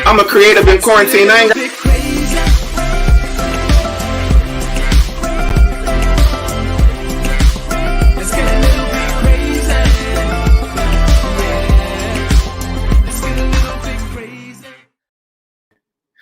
I'm a creative in quarantine. I ain't got...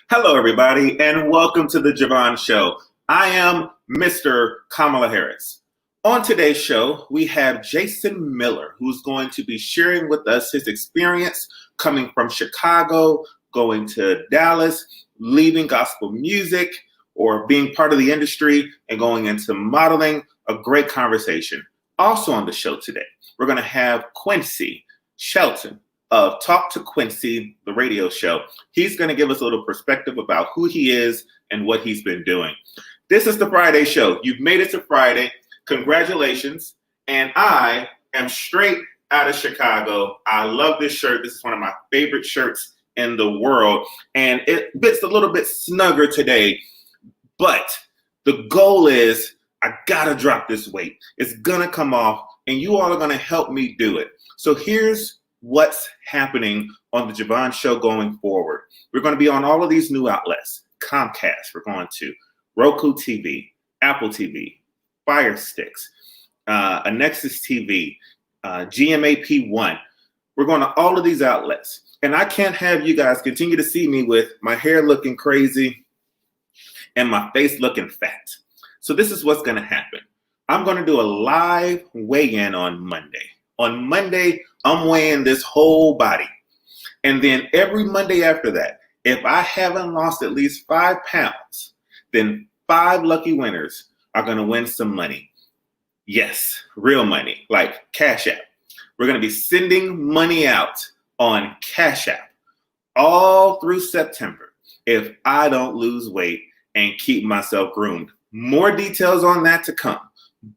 Hello, everybody, and welcome to the Je Vaughn Show. I am Mr. Kamala Harris. On today's show, we have Jason Miller, who's going to be sharing with us his experience coming from Chicago, going to Dallas, leaving gospel music, or being part of the industry and going into modeling. A great conversation. Also on the show today, we're going to have Quincy Shelton of Talk to Quincy, the radio show. He's going to give us a little perspective about who he is and what he's been doing. This is the Friday show. You've made it to Friday. Congratulations. And I am straight out of Chicago. I love this shirt. This is one of my favorite shirts in the world. And it fits a little bit snugger today. But the goal is I got to drop this weight. It's going to come off, and you all are going to help me do it. So here's what's happening on the Je Vaughn Show going forward. We're going to be on all of these new outlets. Comcast, we're going to Roku TV, Apple TV, Fire Sticks, a Nexus TV, GMAP1. We're going to all of these outlets. And I can't have you guys continue to see me with my hair looking crazy and my face looking fat. So this is what's going to happen. I'm going to do a live weigh-in on Monday. On Monday, I'm weighing this whole body. And then every Monday after that, if I haven't lost at least 5 pounds, then 5 lucky winners are going to win some money. Yes, real money, like Cashapp. We're going to be sending money out on Cashapp all through September if I don't lose weight and keep myself groomed. More details on that to come.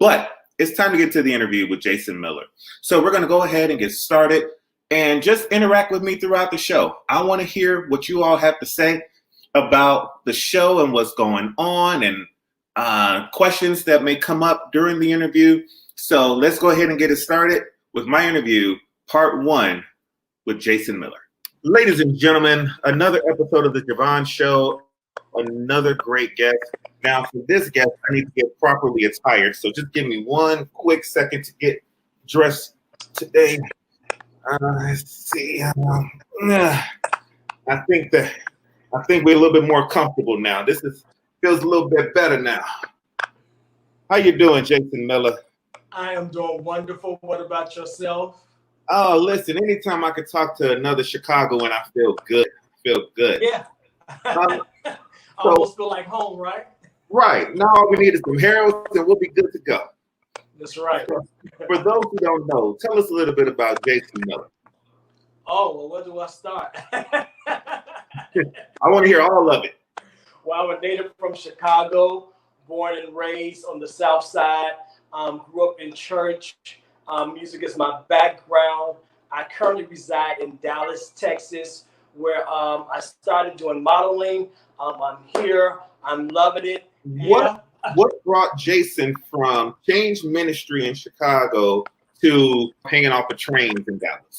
But it's time to get to the interview with Jason Miller. So we're going to go ahead and get started and just interact with me throughout the show. I want to hear what you all have to say about the show and what's going on and questions that may come up during the interview. So let's go ahead and get it started with my interview, part 1 with Jason Miller. Ladies and gentlemen, another episode of the Je Vaughn Show, another great guest. Now for this guest, I need to get properly attired. So just give me one quick second to get dressed today. Let's see. I think we're a little bit more comfortable now. Feels a little bit better now. How you doing, Jason Miller? I am doing wonderful. What about yourself? Oh, listen, anytime I can talk to another Chicagoan, I feel good. Yeah. I almost feel like home, right? Right. Now all we need is some heroes and we'll be good to go. That's right. For those who don't know, tell us a little bit about Jason Miller. Oh, well, where do I start? I want to hear all of it. Well, I'm a native from Chicago, born and raised on the South Side. Grew up in church. Music is my background. I currently reside in Dallas, Texas, where I started doing modeling. I'm here. I'm loving it. What brought Jason from Change Ministry in Chicago to hanging off of trains in Dallas?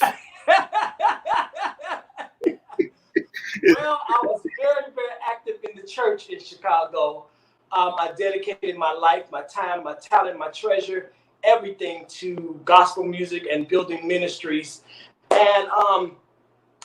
Well, I was very, very active in the church in Chicago. I dedicated my life, my time, my talent, my treasure, everything to gospel music and building ministries. And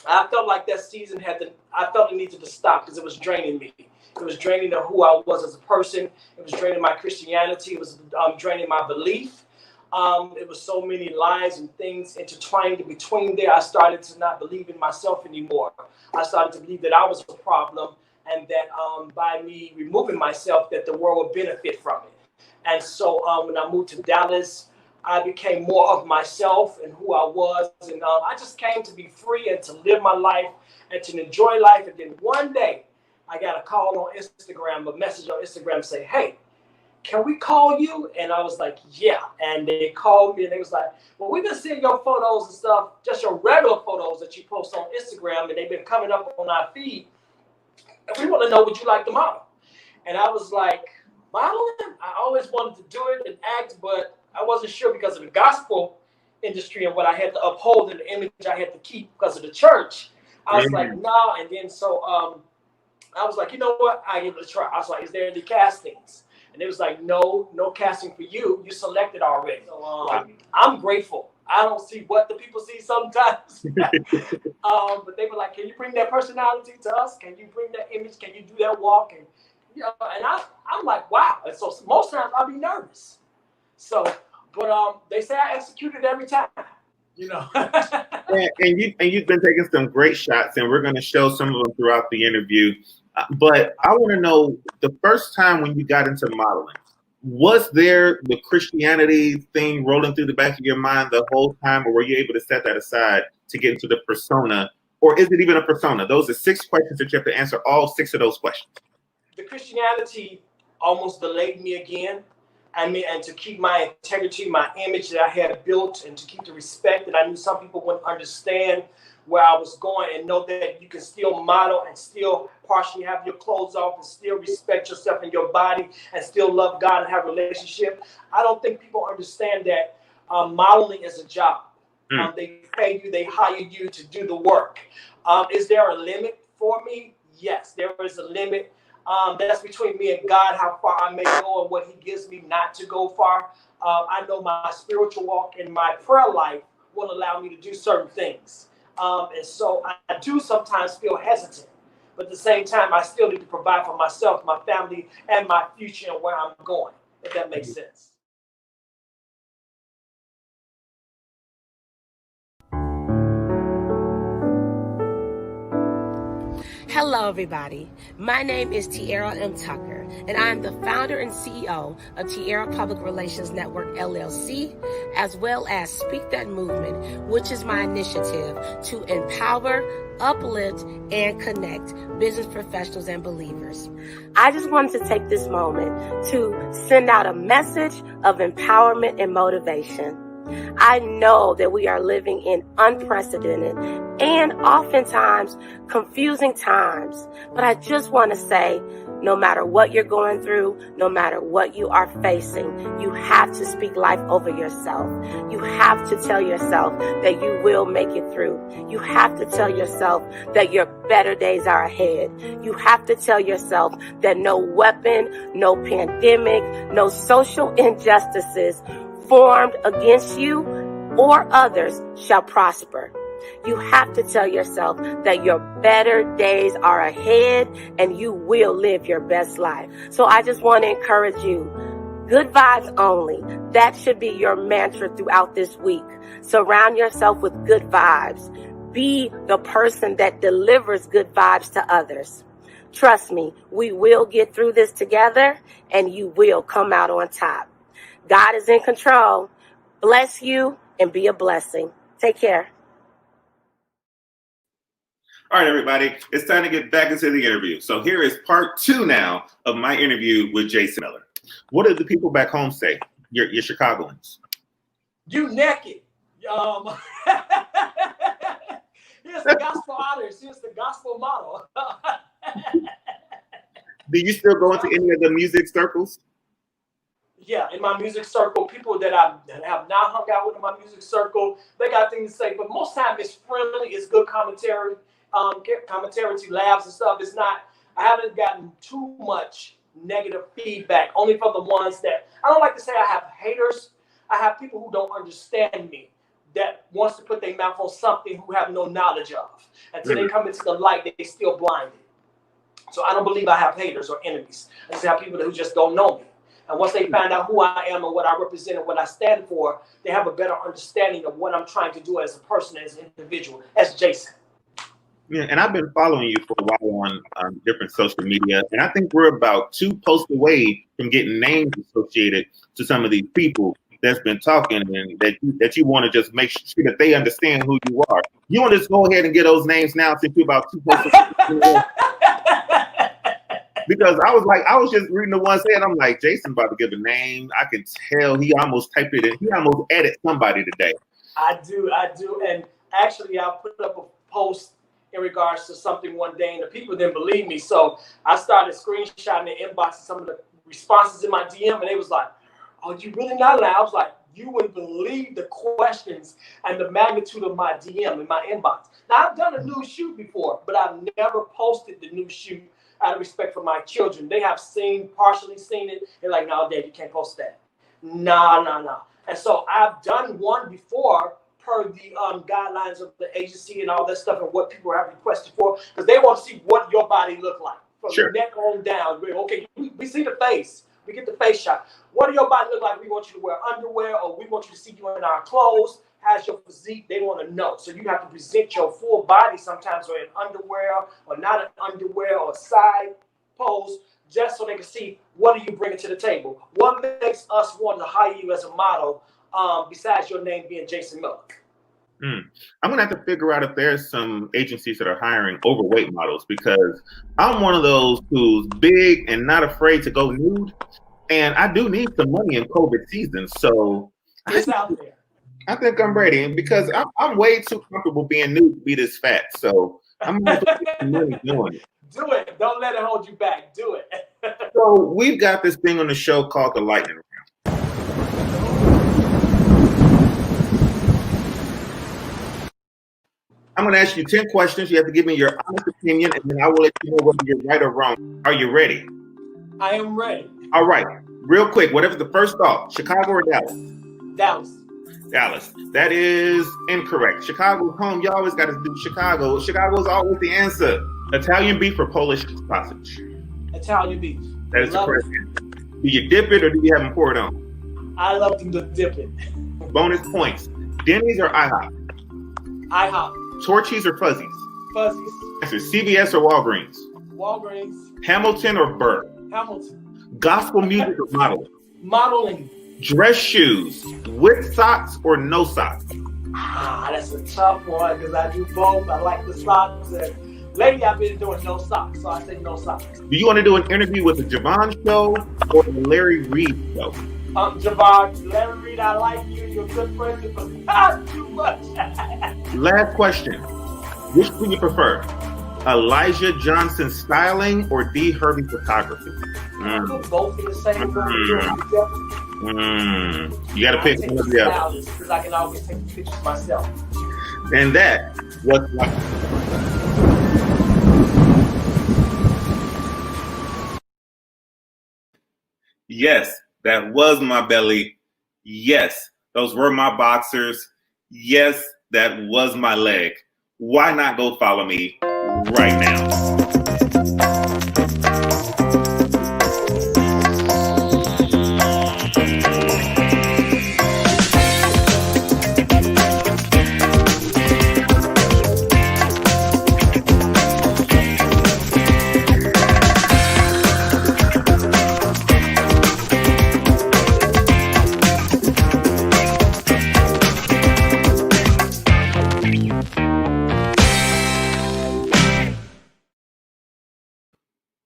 I felt like that season I felt it needed to stop because it was draining me. It was draining who I was as a person. It was draining my Christianity. It was draining my belief. It was so many lies and things intertwined in between there. I started to not believe in myself anymore. I started to believe that I was a problem and that by me removing myself, that the world would benefit from it. And so when I moved to Dallas, I became more of myself and who I was. And I just came to be free and to live my life and to enjoy life. And then one day I got a call on Instagram, a message on Instagram say, hey, can we call you? And I was like, yeah. And they called me and they was like, well, we've been seeing your photos and stuff, just your regular photos that you post on Instagram. And they've been coming up on our feed. And we want to know, would you like to model? And I was like, modeling? I always wanted to do it and act, but I wasn't sure because of the gospel industry and what I had to uphold and the image I had to keep because of the church. I was like, no. And then so I was like, you know what? I give it a try. I was like, is there any castings? And it was like, no casting for you. You selected already. So I'm grateful. I don't see what the people see sometimes. But they were like, can you bring that personality to us? Can you bring that image? Can you do that walk? And and I'm like, wow. And so most times I'll be nervous. So, but they say I executed every time. and you've been taking some great shots, and we're going to show some of them throughout the interview. But I want to know, the first time when you got into modeling, was there the Christianity thing rolling through the back of your mind the whole time, or were you able to set that aside to get into the persona? Or is it even a persona? Those are 6 questions that you have to answer, all 6 of those questions. The Christianity almost delayed me again. I mean, and to keep my integrity, my image that I had built, and to keep the respect that I knew some people wouldn't understand where I was going, and know that you can still model and still partially have your clothes off and still respect yourself and your body and still love God and have a relationship. I don't think people understand that modeling is a job. They pay you, they hire you to do the work. Is there a limit for me? Yes, there is a limit. That's between me and God, how far I may go and what he gives me not to go far. I know my spiritual walk and my prayer life will allow me to do certain things. And so I do sometimes feel hesitant. But at the same time, I still need to provide for myself, my family, and my future and where I'm going, if that makes sense. Hello, everybody. My name is Tiara M. Tucker, and I am the founder and CEO of Tiara Public Relations Network, LLC, as well as Speak That Movement, which is my initiative to empower, uplift, and connect business professionals and believers. I just wanted to take this moment to send out a message of empowerment and motivation. I know that we are living in unprecedented and oftentimes confusing times, but I just want to say, no matter what you're going through, no matter what you are facing, you have to speak life over yourself. You have to tell yourself that you will make it through. You have to tell yourself that your better days are ahead. You have to tell yourself that no weapon, no pandemic, no social injustices formed against you or others shall prosper. You have to tell yourself that your better days are ahead and you will live your best life. So I just want to encourage you, good vibes only. That should be your mantra throughout this week. Surround yourself with good vibes. Be the person that delivers good vibes to others. Trust me, we will get through this together and you will come out on top. God is in control. Bless you and be a blessing. Take care. All right, everybody, it's time to get back into the interview. So here is part 2 now of my interview with Jason Miller. What did the people back home say, your Chicagoans? You naked. Here's the gospel artist. Here's the gospel model. Do you still go into any of the music circles? Yeah, in my music circle, people that I have not hung out with in my music circle, they got things to say. But most time it's friendly, it's good commentary, labs and stuff. It's not. I haven't gotten too much negative feedback. Only from the ones that I don't like to say I have haters. I have people who don't understand me, that wants to put their mouth on something who have no knowledge of. Until they come into the light, they still blinded. So I don't believe I have haters or enemies. I just have people who just don't know me. And once they find out who I am and what I represent and what I stand for, they have a better understanding of what I'm trying to do as a person, as an individual, as Jason. Yeah, and I've been following you for a while on different social media, and I think we're about 2 posts away from getting names associated to some of these people that's been talking, and that you want to just make sure that they understand who you are. You want to just go ahead and get those names now since you're about 2 posts away. Because I was just reading the one saying, I'm like, Jason about to give a name. I can tell he almost typed it in. He almost added somebody today. I do. And actually, I put up a post in regards to something one day, and the people didn't believe me. So I started screenshotting and inboxing some of the responses in my DM, and they was like, oh, you really not lying? I was like, You wouldn't believe the questions and the magnitude of my DM in my inbox. Now, I've done a news shoot before, but I've never posted the news shoot out of respect for my children. They have partially seen it. They're like, no, Dad, you can't post that. Nah. And so I've done one before per the guidelines of the agency and all that stuff and what people have requested for, because they want to see what your body look like from the neck on down. Okay, we see the face. We get the face shot. What do your body look like? We want you to wear underwear, or we want you to see you in our clothes. How's your physique? They want to know. So you have to present your full body sometimes, or in underwear, or not in underwear, or a side pose, just so they can see what are you bringing to the table. What makes us want to hire you as a model, besides your name being Jason Miller? I'm going to have to figure out if there's some agencies that are hiring overweight models, because I'm one of those who's big and not afraid to go nude. And I do need some money in COVID season. So it's out there. I think I'm ready. And because I'm way too comfortable being nude to be this fat. So I'm going to put some money doing it. Do it. Don't let it hold you back. Do it. So we've got this thing on the show called the lightning round. I'm going to ask you 10 questions. You have to give me your honest opinion, and then I will let you know whether you're right or wrong. Are you ready? I am ready. All right. Real quick, whatever's the first thought, Chicago or Dallas? Dallas. Dallas. That is incorrect. Chicago's home. You always got to do Chicago. Chicago is always the answer. Italian beef or Polish sausage? Italian beef. That is the correct answer. Do you dip it or do you have them pour it on? I love them to dip it. Bonus points. Denny's or IHOP? IHOP. Torchies or Fuzzies? Fuzzies. Answer CVS or Walgreens? Walgreens. Hamilton or Burr? Hamilton. Gospel music or modeling? Modeling. Dress shoes with socks or no socks? That's a tough one because I do both. I like the socks. And lately I've been doing no socks, so I say no socks. Do you want to do an interview with the Je Vaughn Show or the Larry Reid Show? JeVaughn, Larry Reid, I like you. You're a good friend, but not too much. Last question. Which do you prefer? Elijah Johnson styling or D. Hervey photography? Both in the same room. You got to pick one or the other. Because I can always take pictures myself. And that was Yes, that was my belly. Yes, those were my boxers. Yes, that was my leg. Why not go follow me right now?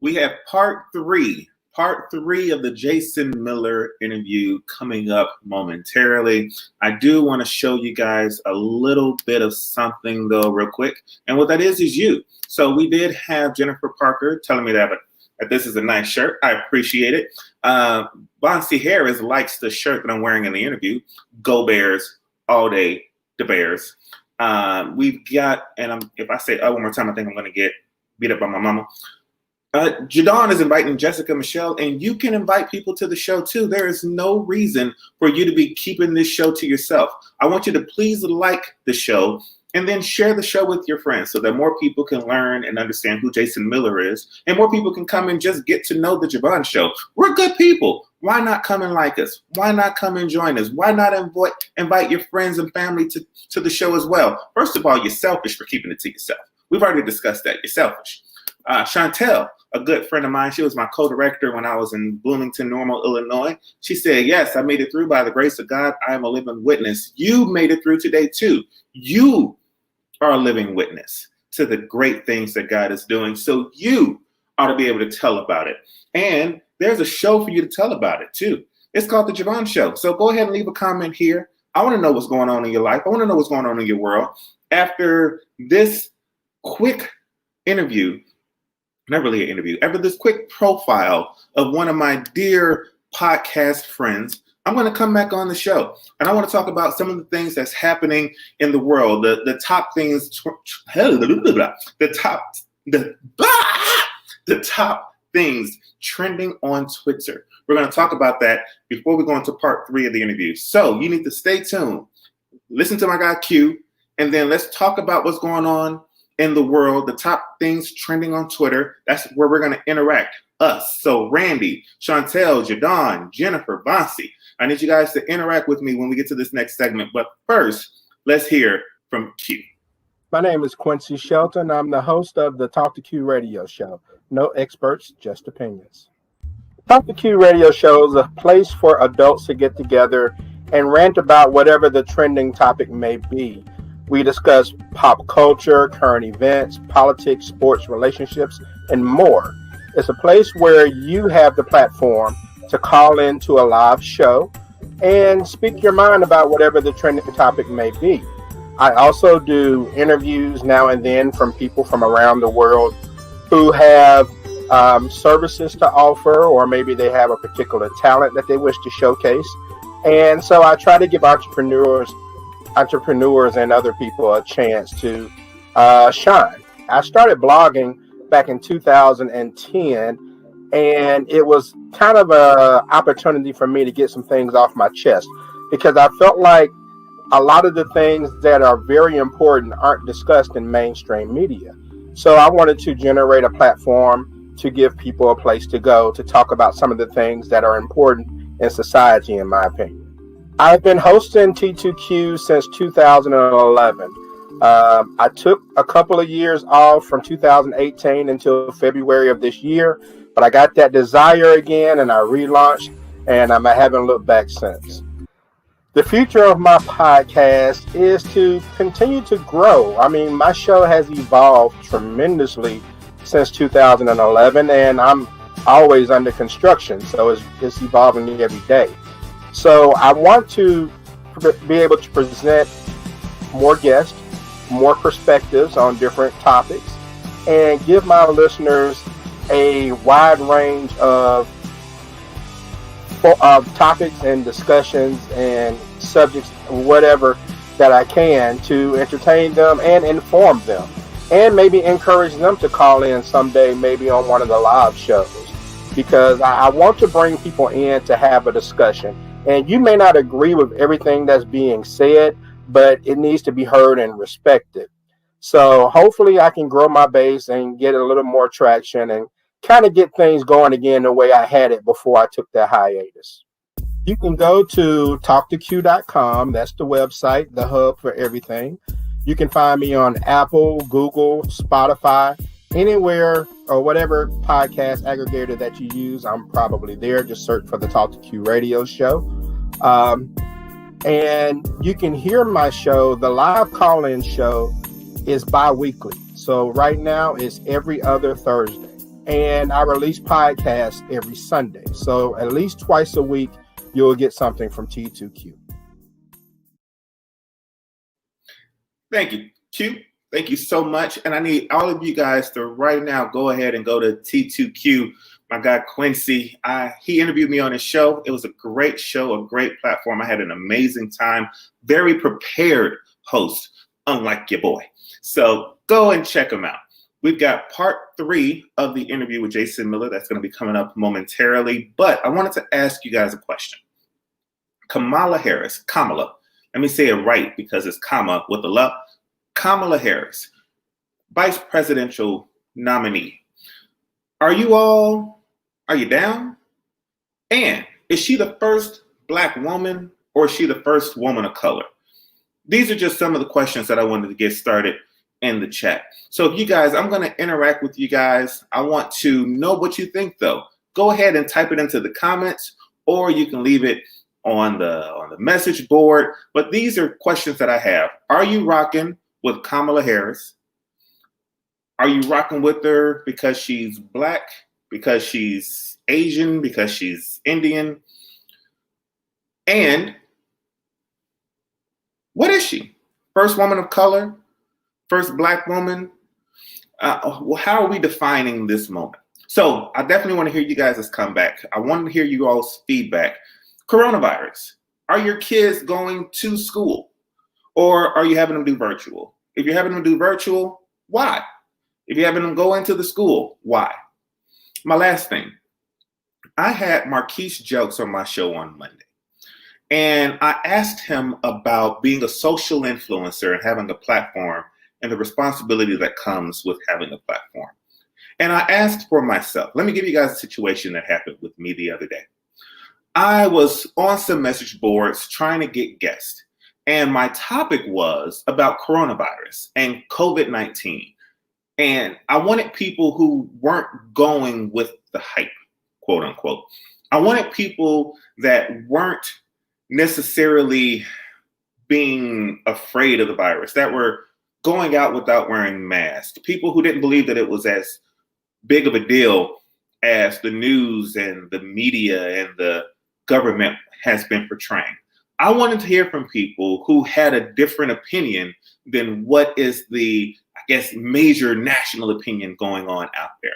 We have part three of the Jason Miller interview coming up momentarily. I do want to show you guys a little bit of something though real quick. And what that is you. So we did have Jennifer Parker telling me that this is a nice shirt. I appreciate it. Bonsi Harris likes the shirt that I'm wearing in the interview. Go Bears all day, the Bears. We've got, and if I say one more time, I think I'm going to get beat up by my mama. JeVaughn is inviting Jessica Michelle, and you can invite people to the show too. There is no reason for you to be keeping this show to yourself. I want you to please like the show and then share the show with your friends so that more people can learn and understand who Jason Miller is, and more people can come and just get to know the JeVaughn Show. We're good people. Why not come and like us? Why not come and join us? Why not invite your friends and family to the show as well? First of all, you're selfish for keeping it to yourself. We've already discussed that. You're selfish. Chantel, a good friend of mine, she was my co-director when I was in Bloomington, Normal, Illinois. She said, yes, I made it through by the grace of God. I am a living witness. You made it through today too. You are a living witness to the great things that God is doing. So you ought to be able to tell about it. And there's a show for you to tell about it too. It's called the Je Vaughn Show. So go ahead and leave a comment here. I want to know what's going on in your life. I want to know what's going on in your world. After this quick interview, not really an interview, after this quick profile of one of my dear podcast friends, I'm going to come back on the show, and I want to talk about some of the things that's happening in the world, the top things, the top things trending on Twitter. We're going to talk about that before we go into part 3 of the interview. So you need to stay tuned, listen to my guy Q, and then let's talk about what's going on in the world, the top things trending on Twitter. That's where we're going to interact, us. So Randy, Chantel, Jadon, Jennifer, Bonsi, I need you guys to interact with me when we get to this next segment. But first, let's hear from Q. My name is Quincy Shelton. I'm the host of the Talk to Q radio show. No experts, just opinions. Talk to Q radio show is a place for adults to get together and rant about whatever the trending topic may be. We discuss pop culture, current events, politics, sports, relationships, and more. It's a place where you have the platform to call into a live show and speak your mind about whatever the trending topic may be. I also do interviews now and then from people from around the world who have services to offer, or maybe they have a particular talent that they wish to showcase. And so I try to give entrepreneurs and other people a chance to shine. I started blogging back in 2010, and it was kind of an opportunity for me to get some things off my chest, because I felt like a lot of the things that are very important aren't discussed in mainstream media. So I wanted to generate a platform to give people a place to go to talk about some of the things that are important in society, in my opinion. I've been hosting T2Q since 2011. I took a couple of years off from 2018 until February of this year, but I got that desire again and I relaunched, and I haven't looked back since. The future of my podcast is to continue to grow. I mean, my show has evolved tremendously since 2011, and I'm always under construction, so it's evolving every day. So I want to be able to present more guests, more perspectives on different topics, and give my listeners a wide range of topics and discussions and subjects, whatever that I can, to entertain them and inform them, and maybe encourage them to call in someday, maybe on one of the live shows, because I want to bring people in to have a discussion. And you may not agree with everything that's being said, but it needs to be heard and respected. So hopefully I can grow my base and get a little more traction and kind of get things going again the way I had it before I took that hiatus. You can go to talktoq.com. That's the website, the hub for everything. You can find me on Apple, Google, Spotify, anywhere or whatever podcast aggregator that you use. I'm probably there. Just search for the Talk to Q radio show. And you can hear my show. The live call-in show is bi-weekly. So right now it's every other Thursday. And I release podcasts every Sunday. So at least twice a week, you'll get something from T2Q. Thank you, Q. Thank you so much. And I need all of you guys to right now go ahead and go to T2Q. My guy Quincy, he interviewed me on his show. It was a great show, a great platform. I had an amazing time. Very prepared host, unlike your boy. So go and check him out. We've got part 3 of the interview with Jason Miller. That's going to be coming up momentarily. But I wanted to ask you guys a question. Kamala, let me say it right because it's comma with a love. Kamala Harris, vice presidential nominee. Are you down? And is she the first Black woman, or is she the first woman of color? These are just some of the questions that I wanted to get started in the chat. So if you guys, I'm going to interact with you guys. I want to know what you think, though. Go ahead and type it into the comments, or you can leave it on the message board. But these are questions that I have. Are you rocking with Kamala Harris? Are you rocking with her because she's Black, because she's Asian, because she's Indian? And what is she? First woman of color? First Black woman? How are we defining this moment? So I definitely want to hear you guys' comeback. I want to hear you all's feedback. Coronavirus. Are your kids going to school? Or are you having them do virtual? If you're having them do virtual, why? If you're having them go into the school, why? My last thing. I had Marquise Jokes on my show on Monday. And I asked him about being a social influencer and having a platform and the responsibility that comes with having a platform. And I asked for myself, let me give you guys a situation that happened with me the other day. I was on some message boards trying to get guests, and my topic was about coronavirus and COVID-19. And I wanted people who weren't going with the hype, quote unquote. I wanted people that weren't necessarily being afraid of the virus, that were going out without wearing masks, people who didn't believe that it was as big of a deal as the news and the media and the government has been portraying. I wanted to hear from people who had a different opinion than what is the, I guess, major national opinion going on out there.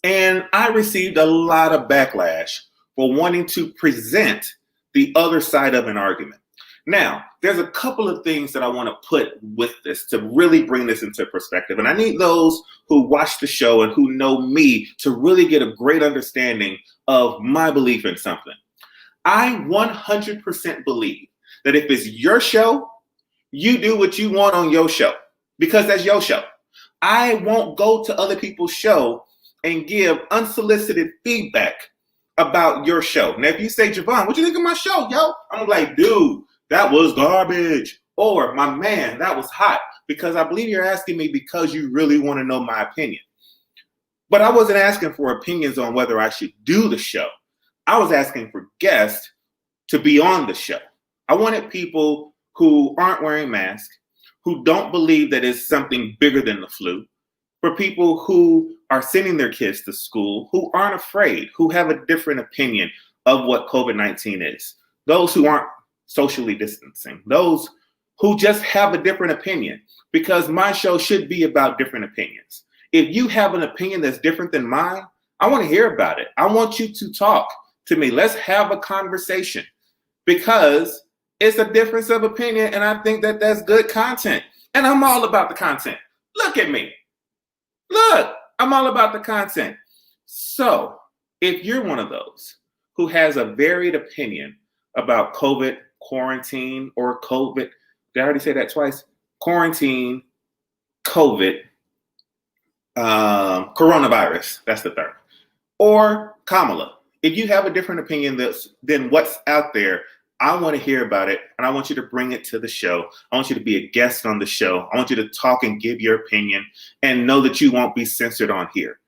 And I received a lot of backlash for wanting to present the other side of an argument. Now, there's a couple of things that I want to put with this to really bring this into perspective. And I need those who watch the show and who know me to really get a great understanding of my belief in something. I 100% believe that if it's your show, you do what you want on your show, because that's your show. I won't go to other people's show and give unsolicited feedback about your show. Now, if you say, JeVaughn, what you think of my show, yo? I'm like, dude, that was garbage. Or, my man, that was hot. Because I believe you're asking me because you really want to know my opinion. But I wasn't asking for opinions on whether I should do the show. I was asking for guests to be on the show. I wanted people who aren't wearing masks, who don't believe that it's something bigger than the flu, for people who are sending their kids to school, who aren't afraid, who have a different opinion of what COVID-19 is, those who aren't socially distancing, those who just have a different opinion, because my show should be about different opinions. If you have an opinion that's different than mine, I want to hear about it. I want you to talk to me. Let's have a conversation, because it's a difference of opinion, and I think that that's good content. And I'm all about the content. Look at me. Look, I'm all about the content. So if you're one of those who has a varied opinion about COVID, quarantine, or COVID, did I already say that twice? Quarantine, COVID, coronavirus, that's the third. Or Kamala, if you have a different opinion than what's out there, I want to hear about it, and I want you to bring it to the show. I want you to be a guest on the show. I want you to talk and give your opinion and know that you won't be censored on here.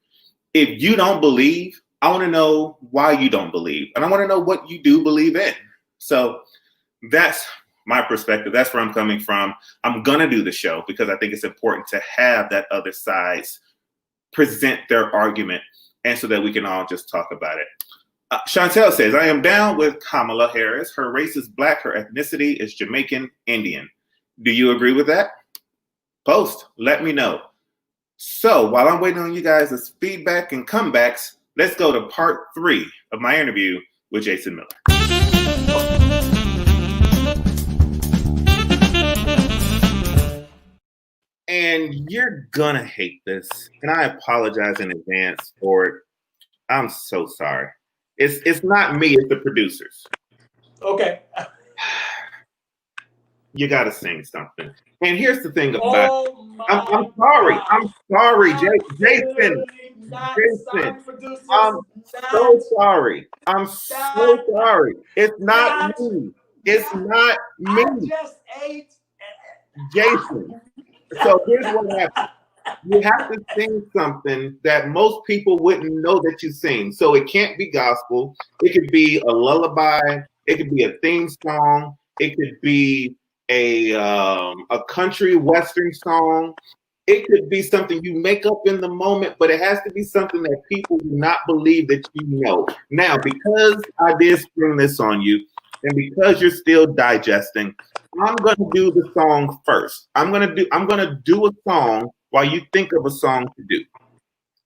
If you don't believe, I want to know why you don't believe, and I want to know what you do believe in. So that's my perspective. That's where I'm coming from. I'm going to do the show because I think it's important to have that other side present their argument, and so that we can all just talk about it. Chantel says, I am down with Kamala Harris. Her race is Black. Her ethnicity is Jamaican Indian. Do you agree with that? Post. Let me know. So while I'm waiting on you guys' feedback and comebacks, let's go to part 3 of my interview with Jason Miller. And you're gonna hate this, and I apologize in advance for it. I'm so sorry. It's not me, it's the producers. Okay. You gotta sing something. And here's the thing about it. I'm sorry. God. I'm sorry, Jason. Jason. I'm so sorry. I'm so sorry. It's not me. It's not me. I just ate. Jason. So here's what happened. You have to sing something that most people wouldn't know that you sing. So it can't be gospel. It could be a lullaby. It could be a theme song. It could be a country western song. It could be something you make up in the moment, but it has to be something that people do not believe that you know. Now, because I did spring this on you, and because you're still digesting, I'm gonna do the song first. I'm gonna do a song while you think of a song to do.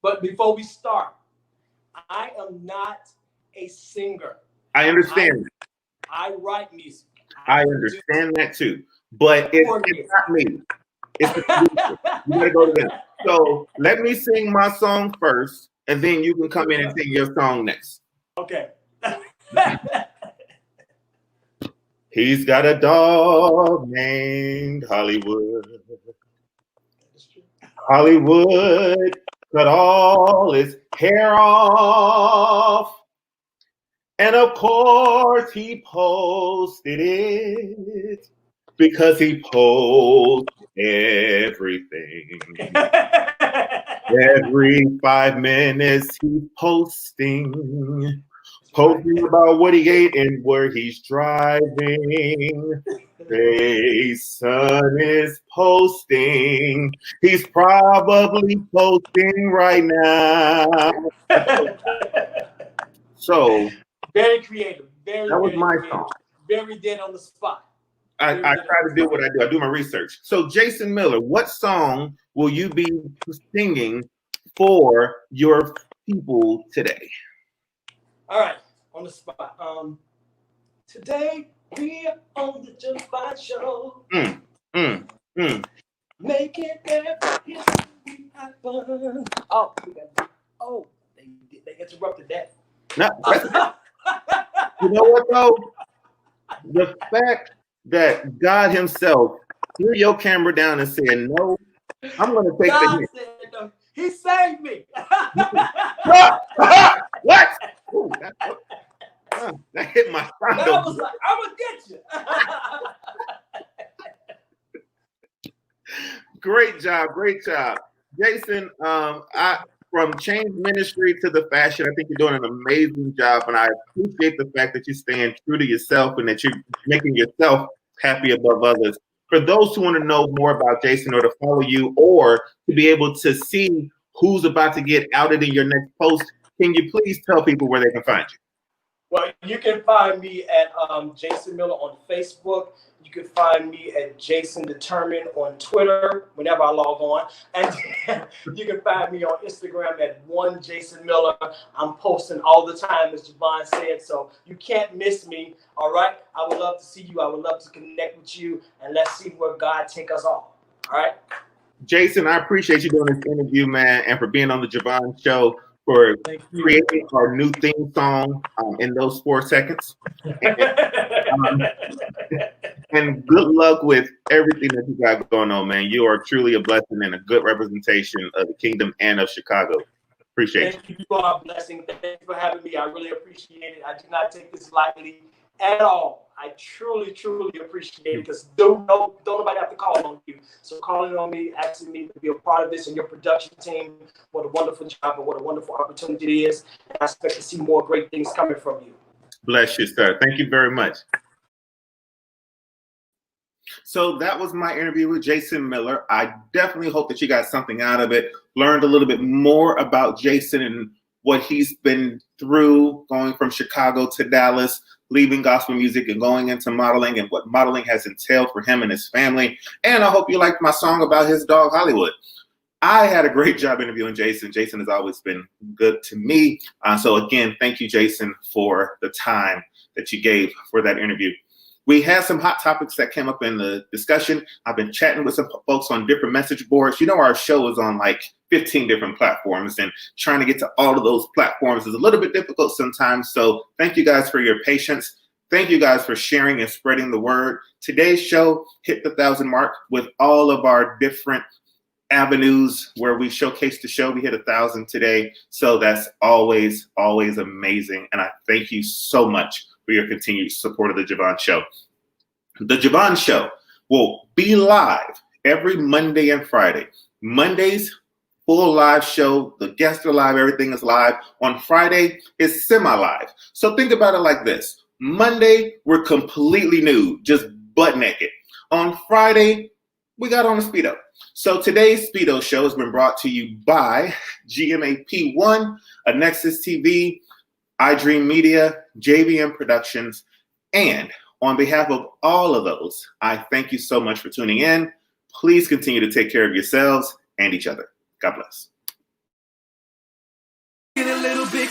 But before we start, I am not a singer. I understand. I write music. I understand that too. But it's not me. It's the producer. You gotta go to them. So let me sing my song first, and then you can come in and sing your song next. Okay. He's got a dog named Hollywood. Hollywood cut all his hair off. And of course he posted it because he posts everything. Every 5 minutes he's posting about what he ate and where he's driving. His son is posting. He's probably posting right now. So very creative. That was my creative. song. Very dead on the spot. I try to do what I do. I do my research. So Jason Miller, what song will you be singing for your people today? All right, on the spot. Today we are on the Je Vaughn Show. Making every history happen. Oh, they interrupted that. No, you know what though? The fact that God Himself threw your camera down and said, "No, I'm going to take God the hit." said, no. He saved me. What? Ooh, that hit my I sound. was like, I'm gonna get you. Great job, Jason. From Change Ministry to the fashion, I think you're doing an amazing job, and I appreciate the fact that you're staying true to yourself and that you're making yourself happy above others. For those who want to know more about Jason or to follow you or to be able to see who's about to get outed in your next post, can you please tell people where they can find you? Well, you can find me at Jason Miller on Facebook. You can find me at Jason Determined on Twitter whenever I log on. And you can find me on Instagram at one Jason Miller. I'm posting all the time, as JeVaughn said, so you can't miss me, all right? I would love to see you. I would love to connect with you, and let's see where God take us all right? Jason, I appreciate you doing this interview, man, and for being on the JeVaughn Show, for creating our new theme song in those 4 seconds. And good luck with everything that you got going on, man. You are truly a blessing and a good representation of the kingdom and of Chicago. Appreciate Thank you for our blessing. Thank you for having me. I really appreciate it. I do not take this lightly at all. I truly, truly appreciate it because don't nobody have to call on you. So calling on me, asking me to be a part of this and your production team, what a wonderful job and what a wonderful opportunity it is. And I expect to see more great things coming from you. Bless you, sir. Thank you very much. So that was my interview with Jason Miller. I definitely hope that you got something out of it, learned a little bit more about Jason and what he's been through going from Chicago to Dallas, leaving gospel music and going into modeling and what modeling has entailed for him and his family. And I hope you liked my song about his dog, Hollywood. I had a great job interviewing Jason. Jason has always been good to me. So again, thank you, Jason, for the time that you gave for that interview. We had some hot topics that came up in the discussion. I've been chatting with some folks on different message boards. You know, our show is on like 15 different platforms, and trying to get to all of those platforms is a little bit difficult sometimes. So thank you guys for your patience. Thank you guys for sharing and spreading the word. Today's show hit the 1,000 mark with all of our different avenues where we showcase the show. We hit 1,000 today. So that's always, always amazing. And I thank you so much for your continued support of the JeVaughn Show. The JeVaughn Show will be live every Monday and Friday. Mondays, full live show. The guests are live. Everything is live. On Friday, it's semi-live. So think about it like this. Monday, we're completely nude, just butt naked. On Friday, we got on a Speedo. So today's Speedo show has been brought to you by GMAP1, Nexus TV, iDream Media, JVM Productions, and on behalf of all of those, I thank you so much for tuning in. Please continue to take care of yourselves and each other. God bless. Get a little bit